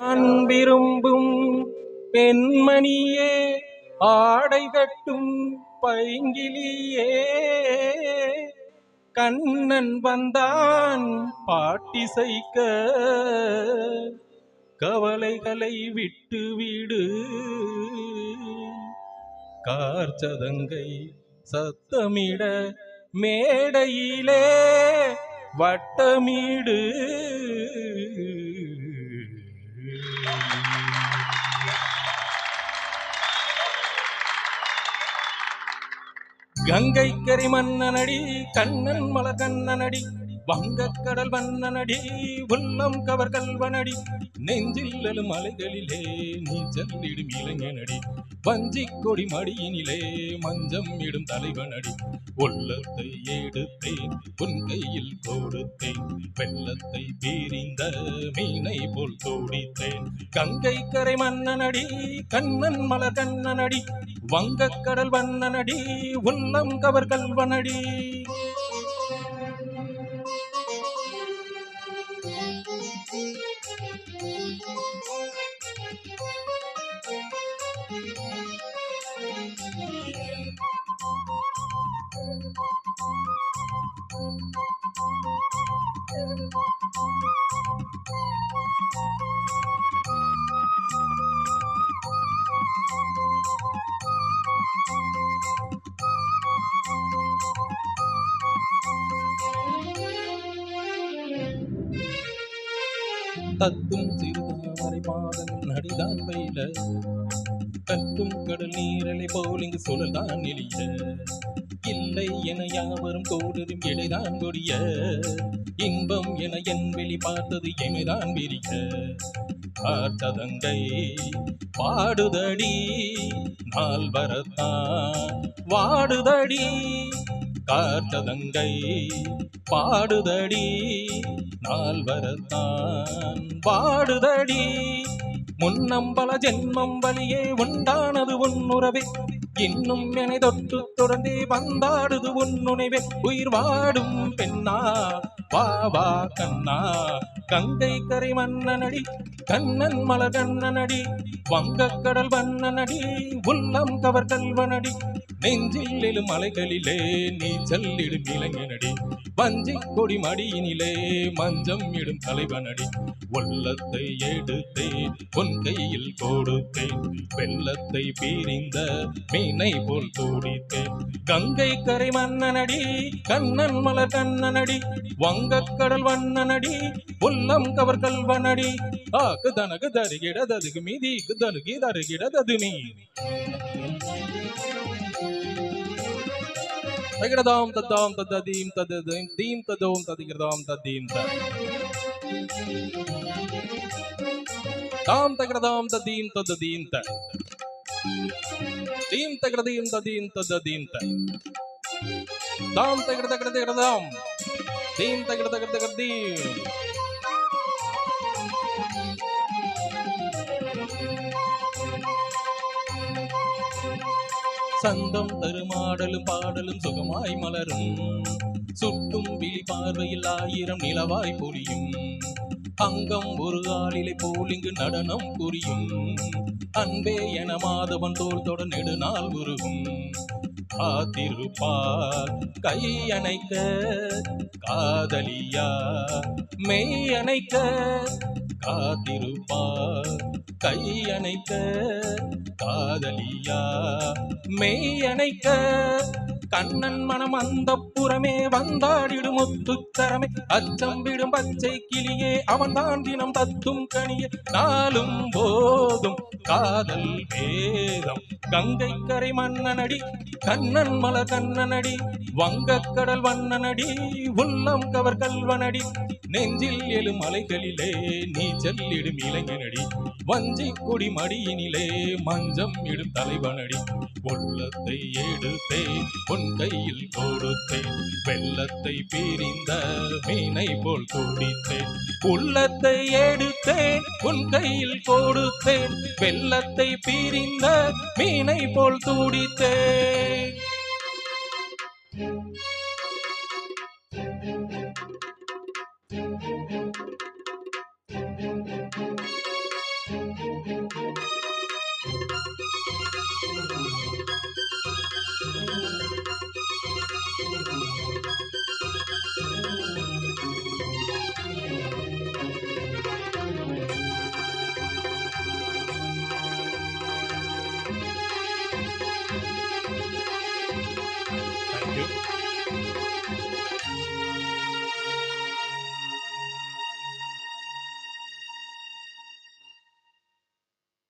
நான் விரும்பும் பெண்மணியே, ஆடை கட்டும் பைங்கிலியே, கண்ணன் வந்தான் பாட்டிசைக்க, கவலைகளை விட்டு விடு, கார்ச்சதங்கை சத்தமிட மேடையிலே வட்டமிடு. கங்கை கரை மன்னனடி, கண்ணன் மல கண்ணனடி, வங்கக்கடல் வண்ணனடி, உள்ளம் கவர் கல்வனடி, நெஞ்சில் எழும் அலைகளிலே நீச்சல் இடும் இளைஞனடி, வஞ்சி கொடி மடியினிலே மஞ்சம் இடும் தலைவனடி, உள்ளத்தை எடுத்தேன் உன் கையில் கொடுத்தேன், வெள்ளத்தை பீரிந்த மீனை போல் தோடித்தேன். கங்கை கரை மன்னனடி, கண்ணன் மல கண்ணனடி, வங்கக்கடல் வண்ணனடி, உள்ளம் கவர் கல்வனடி. தத்தும் சிறுதாமரை பாதம் நடிதான் பயில, கட்டும் கடல் நீரலை போல் இங்கு சுழல்தான் எளிய, இல்லை என யாவரும் கோடரும் இடைதான் கொடிய, இன்பம் என என் வெளி பார்த்தது எமைதான் விரிய, கார்ச்சதங்கை பாடுதடி நாள் வரத்தான் வாடுதடி, கார்ச்சதங்கை பாடுதடி நாள் வரத்தான் பாடுதடி, முன்னம்பல ஜென்மம் வழியே உண்டானது உன்னுறவே, இன்னும் என்னை தொட்டு தொடர்ந்தே வந்தாடுது உன்னுணைவே, உயிர் வாடும் பெண்ணா வா வா கண்ணா, கங்கை கரை மன்னனடி, கண்ணன் மல கண்ணனடி, வங்கக்கடல் வண்ணனடி, உள்ளம் கவர் கல்வனடி, நெஞ்சில் எழும் அலைகளிலே நீச்சல் இடும் இளைஞனடி, வஞ்சி கொடி மடியினிலே மஞ்சம் இடும் தலைவனடி, உள்ளத்தை எடுத்தேன் உன் கையில் கொடுத்தேன், வெள்ளத்தை பீரிந்த மீனை போல் தோடித்தேன். கங்கை கரை மன்னனடி, கண்ணன் மல கண்ணனடி, வங்கக்கடல் வண்ணனடி, உள்ளம் கவர் கல்வனடி, ஆக்கு தனக்கு தருகிடததுக்கு மீதிக்கு தருகி தருகிடதது நீ. தகிரதாம் தத்தாம் தத்ததீம் தததீம் தீம் ததோம் ததிகிரதாம் தத்தீம் தாம் தகிரதாம் தத்தீம் தததீம் தீம் தகிரதீம் ததீம் தததீம் தாம் தகிரதகிரதகிரதாம் தீம் தகிரதகிரதகிரதீம். சந்தம் தருமாடலும் பாடலும் சுகமாய் மலரும், சுட்டும் விழி பார்வையில் ஆயிரம் நிலவாய் பொழியும், அங்கம் ஒரு ஆளிலை போல் இங்கு நடனம் புரியும், அன்பே என மாதவன் தோல் தொட நெடுநாள் உருகும், காத்திருப்பார் கை அணைக்க காதலியா மெய் அணைக்க, காத்திருப்பார் கை அணைக்க காதலியா மெய் அணைக்க, கண்ணன் மனம் அந்த புறமே வந்தாடிடும் முத்துத்தரமே, அச்சம் விடும் பச்சை கிளியே அவன் தான் தினம் தத்தும் கனியே, நாளும் போதும் காதல் வேதம். கங்கை கரை மன்னனடி, கண்ணன் மல கண்ணனடி, வங்கக்கடல் வண்ணனடி, உள்ளம் கவர் கல்வனடி, நெஞ்சில் எழும் அலைகளிலே நீச்சல் இடும் இளைஞனடி, வஞ்சி கொடி மடியினிலே மஞ்சம் இடும் தலைவனடி, உள்ளத்தை எடுத்தேன் உன் கையில் கொடுத்தேன், வெள்ளத்தை பீரிந்த மீனை போல் துடித்தேன், உள்ளத்தை எடுத்தேன் உன் கையில் கொடுத்தேன், வெள்ளத்தை பீரிந்த மீனை போல் துடித்தேன்.